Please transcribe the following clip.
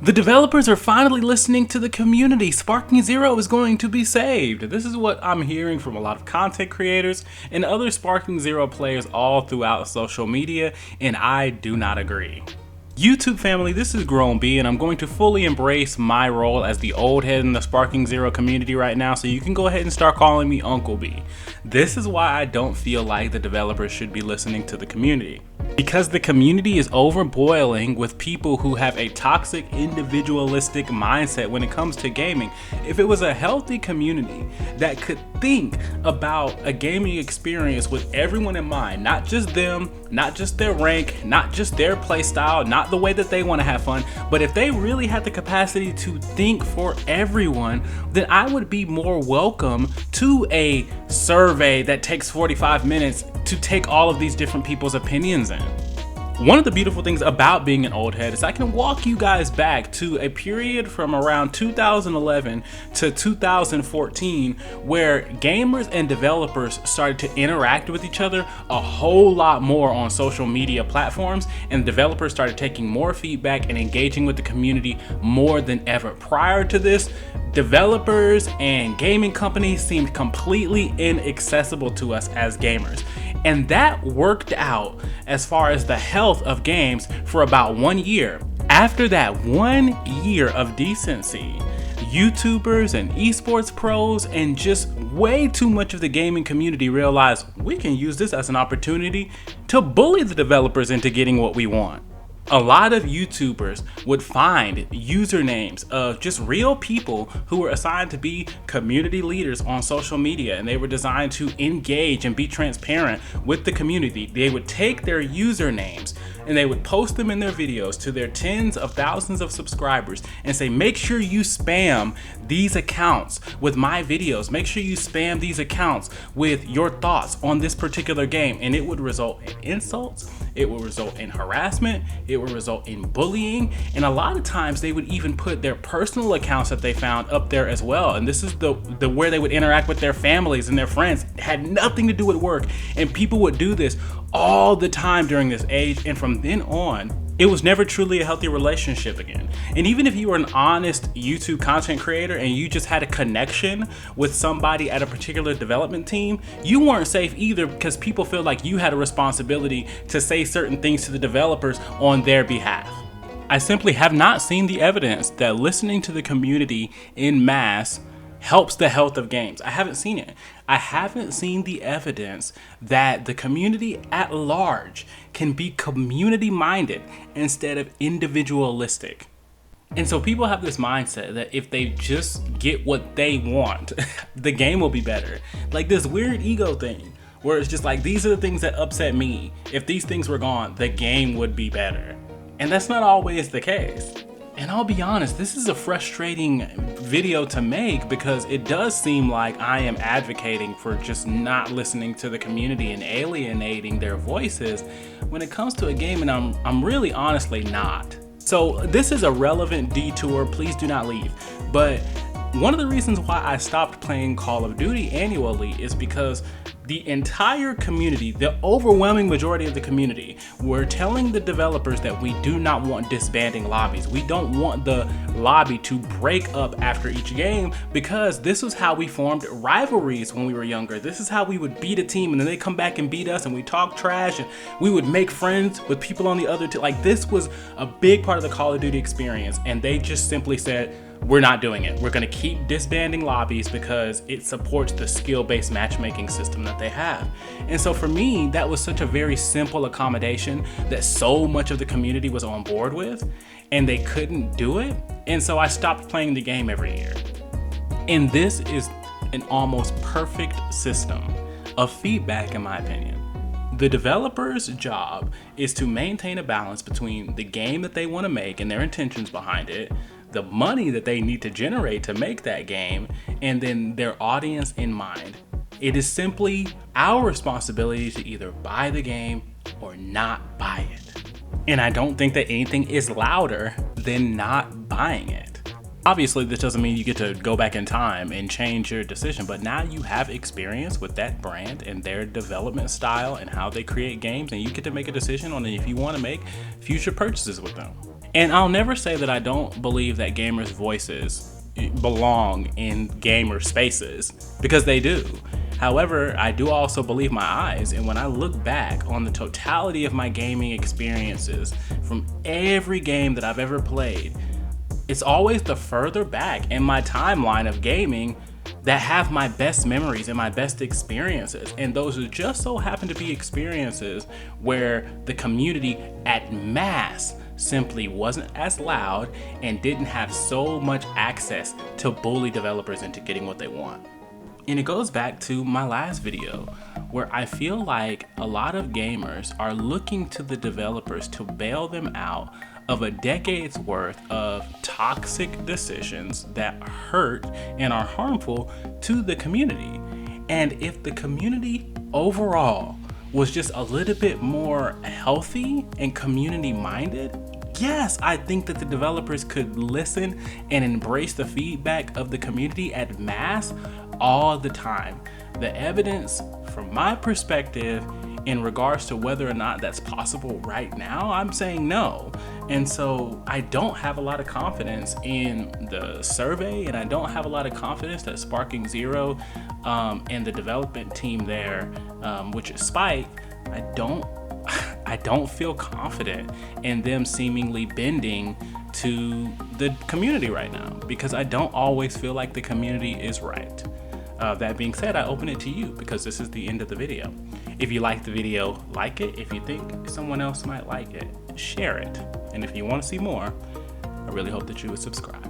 The developers are finally listening to the community. Sparking Zero is going to be saved. This is what I'm hearing from a lot of content creators and other Sparking Zero players all throughout social media, and I do not agree. YouTube family, this is Grown B, and I'm going to fully embrace my role as the old head in the Sparking Zero community right now, so you can go ahead and start calling me Uncle B. This is why I don't feel like the developers should be listening to the community. Because the community is overboiling with people who have a toxic, individualistic mindset when it comes to gaming. If it was a healthy community that could think about a gaming experience with everyone in mind, not just them, not just their rank, not just their play style, not the way that they want to have fun, but if they really had the capacity to think for everyone, then I would be more welcome to a survey that takes 45 minutes to take all of these different people's opinions in. One of the beautiful things about being an old head is I can walk you guys back to a period from around 2011 to 2014 where gamers and developers started to interact with each other a whole lot more on social media platforms, and developers started taking more feedback and engaging with the community more than ever. Prior to this, developers and gaming companies seemed completely inaccessible to us as gamers. And that worked out as far as the health of games for about 1 year. After that 1 year of decency, YouTubers and esports pros and just way too much of the gaming community realized we can use this as an opportunity to bully the developers into getting what we want. A lot of YouTubers would find usernames of just real people who were assigned to be community leaders on social media, and they were designed to engage and be transparent with the community. They would take their usernames and they would post them in their videos to their tens of thousands of subscribers and say, make sure you spam these accounts with my videos. Make sure you spam these accounts with your thoughts on this particular game. And it would result in insults. It would result in harassment. It would result in bullying. And a lot of times they would even put their personal accounts that they found up there as well. And this is the where they would interact with their families and their friends. It had nothing to do with work. And people would do this all the time during this age. And from then on, it was never truly a healthy relationship again. And even if you were an honest YouTube content creator and you just had a connection with somebody at a particular development team, you weren't safe either, because people feel like you had a responsibility to say certain things to the developers on their behalf. I simply have not seen the evidence that listening to the community in mass helps the health of games. I haven't seen it. I haven't seen the evidence that the community at large can be community minded instead of individualistic. And so people have this mindset that if they just get what they want, the game will be better. Like this weird ego thing where it's just like, these are the things that upset me. If these things were gone, the game would be better. And that's not always the case. And I'll be honest, this is a frustrating video to make because it does seem like I am advocating for just not listening to the community and alienating their voices when it comes to a game, and I'm really honestly not. So this is a relevant detour, please do not leave. But one of the reasons why I stopped playing Call of Duty annually is because the entire community, the overwhelming majority of the community, were telling the developers that we do not want disbanding lobbies. We don't want the lobby to break up after each game, because this was how we formed rivalries when we were younger. This is how we would beat a team and then they come back and beat us, and we talk trash and we would make friends with people on the other team. Like, this was a big part of the Call of Duty experience, and they just simply said, we're not doing it. We're gonna keep disbanding lobbies because it supports the skill-based matchmaking system that they have. And so for me, that was such a very simple accommodation that so much of the community was on board with, and they couldn't do it. And so I stopped playing the game every year. And this is an almost perfect system of feedback, in my opinion. The developer's job is to maintain a balance between the game that they want to make and their intentions behind it, the money that they need to generate to make that game, and then their audience in mind. It is simply our responsibility to either buy the game or not buy it. And I don't think that anything is louder than not buying it. Obviously, this doesn't mean you get to go back in time and change your decision, but now you have experience with that brand and their development style and how they create games, and you get to make a decision on if you want to make future purchases with them. And I'll never say that I don't believe that gamers' voices belong in gamer spaces, because they do. However, I do also believe my eyes, and when I look back on the totality of my gaming experiences from every game that I've ever played, it's always the further back in my timeline of gaming that have my best memories and my best experiences. And those just so happen to be experiences where the community at mass simply wasn't as loud and didn't have so much access to bully developers into getting what they want. And it goes back to my last video, where I feel like a lot of gamers are looking to the developers to bail them out of a decade's worth of toxic decisions that hurt and are harmful to the community. And if the community overall was just a little bit more healthy and community minded, yes, I think that the developers could listen and embrace the feedback of the community at mass all the time. The evidence from my perspective in regards to whether or not that's possible right now, I'm saying no. And so I don't have a lot of confidence in the survey, and I don't have a lot of confidence that Sparking Zero and the development team there, which is Spike, I don't feel confident in them seemingly bending to the community right now, because I don't always feel like the community is right. That being said, I open it to you because this is the end of the video. If you like the video, like it. If you think someone else might like it, share it. And if you want to see more, I really hope that you would subscribe.